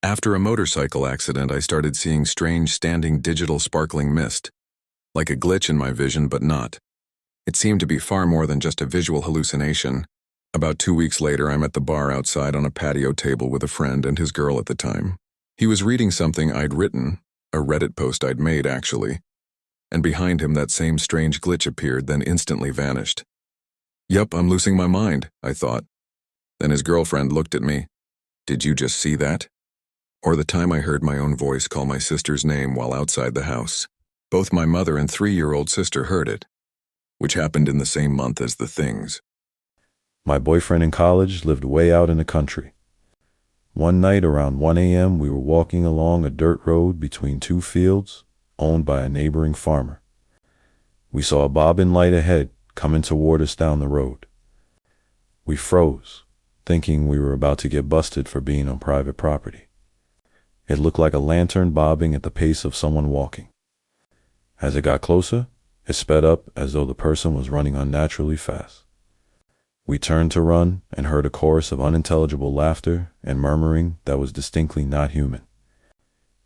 After a motorcycle accident, I started seeing strange standing digital sparkling mist, like a glitch in my vision, but not. It seemed to be far more than just a visual hallucination. About 2 weeks later, I'm at the bar outside on a patio table with a friend and his girl at the time. He was reading something I'd written, a Reddit post I'd made actually, and behind him that same strange glitch appeared, then instantly vanished. Yup, I'm losing my mind, I thought. Then his girlfriend looked at me. Did you just see that? Or the time I heard my own voice call my sister's name while outside the house. Both my mother and 3-year-old sister heard it, which happened in the same month as the things. My boyfriend in college lived way out in the country. One night around 1 a.m., we were walking along a dirt road between 2 fields owned by a neighboring farmer. We saw a bobbing light ahead coming toward us down the road. We froze, thinking we were about to get busted for being on private property. It looked like a lantern bobbing at the pace of someone walking. As it got closer, it sped up as though the person was running unnaturally fast. We turned to run and heard a chorus of unintelligible laughter and murmuring that was distinctly not human.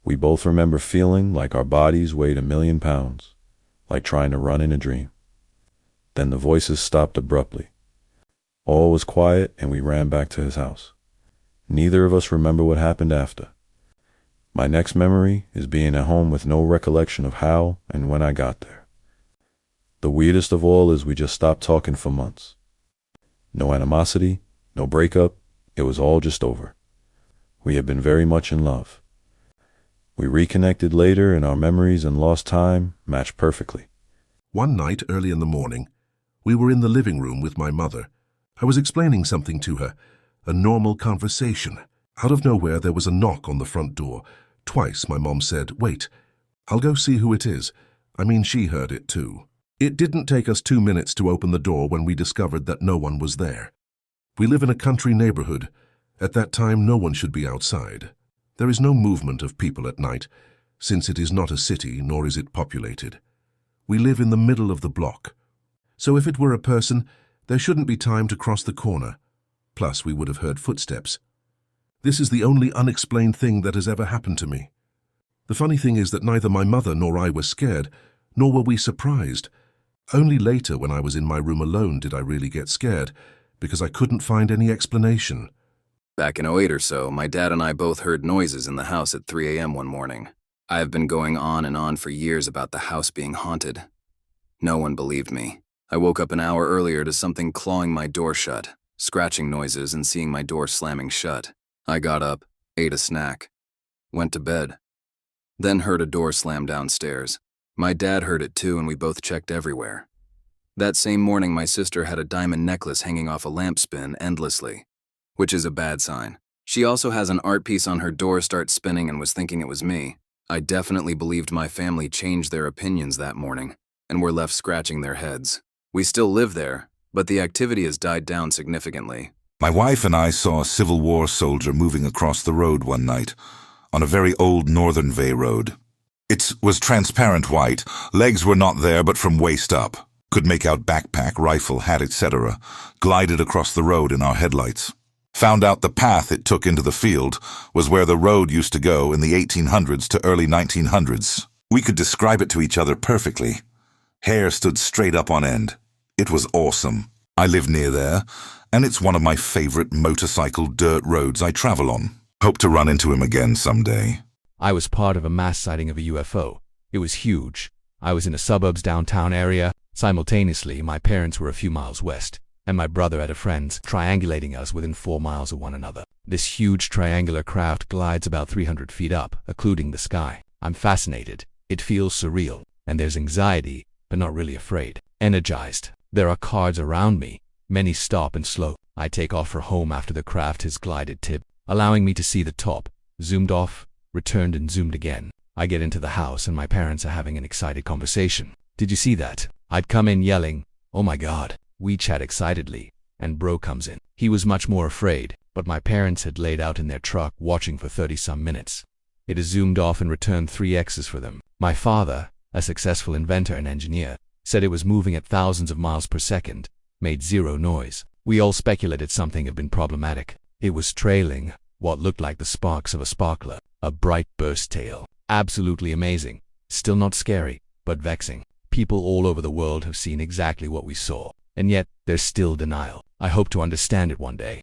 We both remember feeling like our bodies weighed 1,000,000 pounds, like trying to run in a dream. Then the voices stopped abruptly. All was quiet and we ran back to his house. Neither of us remember what happened after. My next memory is being at home with no recollection of how and when I got there. The weirdest of all is we just stopped talking for months. No animosity, no breakup, it was all just over. We had been very much in love. We reconnected later and our memories and lost time matched perfectly. One night early in the morning, we were in the living room with my mother. I was explaining something to her, a normal conversation. Out of nowhere there was a knock on the front door. Twice my mom said, "Wait, I'll go see who it is." She heard it too. It didn't take us 2 minutes to open the door when we discovered that no one was there. We live in a country neighborhood. At that time, no one should be outside. There is no movement of people at night, since it is not a city nor is it populated. We live in the middle of the block. So if it were a person, there shouldn't be time to cross the corner. Plus, we would have heard footsteps. This is the only unexplained thing that has ever happened to me. The funny thing is that neither my mother nor I were scared, nor were we surprised. Only later, when I was in my room alone, did I really get scared, because I couldn't find any explanation. Back in '08 or so, my dad and I both heard noises in the house at 3 a.m. one morning. I have been going on and on for years about the house being haunted. No one believed me. I woke up an hour earlier to something clawing my door shut, scratching noises and seeing my door slamming shut. I got up, ate a snack, went to bed, then heard a door slam downstairs. My dad heard it too, and we both checked everywhere. That same morning, my sister had a diamond necklace hanging off a lamp spin endlessly, which is a bad sign. She also has an art piece on her door start spinning and was thinking it was me. I definitely believed my family changed their opinions that morning and were left scratching their heads. We still live there, but the activity has died down significantly. My wife and I saw a Civil War soldier moving across the road one night, on a very old Northern Way road. It was transparent white, legs were not there but from waist up. Could make out backpack, rifle, hat, etc. Glided across the road in our headlights. Found out the path it took into the field was where the road used to go in the 1800s to early 1900s. We could describe it to each other perfectly. Hair stood straight up on end. It was awesome. I live near there, and it's one of my favorite motorcycle dirt roads I travel on. Hope to run into him again someday. I was part of a mass sighting of a UFO. It was huge. I was in a suburbs downtown area. Simultaneously, my parents were a few miles west, and my brother had a friend triangulating us within 4 miles of one another. This huge triangular craft glides about 300 feet up, occluding the sky. I'm fascinated. It feels surreal, and there's anxiety, but not really afraid. Energized. There are cars around me. Many stop and slow. I take off for home after the craft has glided tip, allowing me to see the top. Zoomed off, returned and zoomed again. I get into the house and my parents are having an excited conversation. "Did you see that?" I'd come in yelling, "Oh my God." We chat excitedly, and bro comes in. He was much more afraid, but my parents had laid out in their truck watching for 30-some minutes. It has zoomed off and returned 3X's for them. My father, a successful inventor and engineer, said it was moving at thousands of miles per second, made zero noise. We all speculated something had been problematic. It was trailing, what looked like the sparks of a sparkler, a bright burst tail. Absolutely amazing. Still not scary, but vexing. People all over the world have seen exactly what we saw, and yet there's still denial. I hope to understand it one day.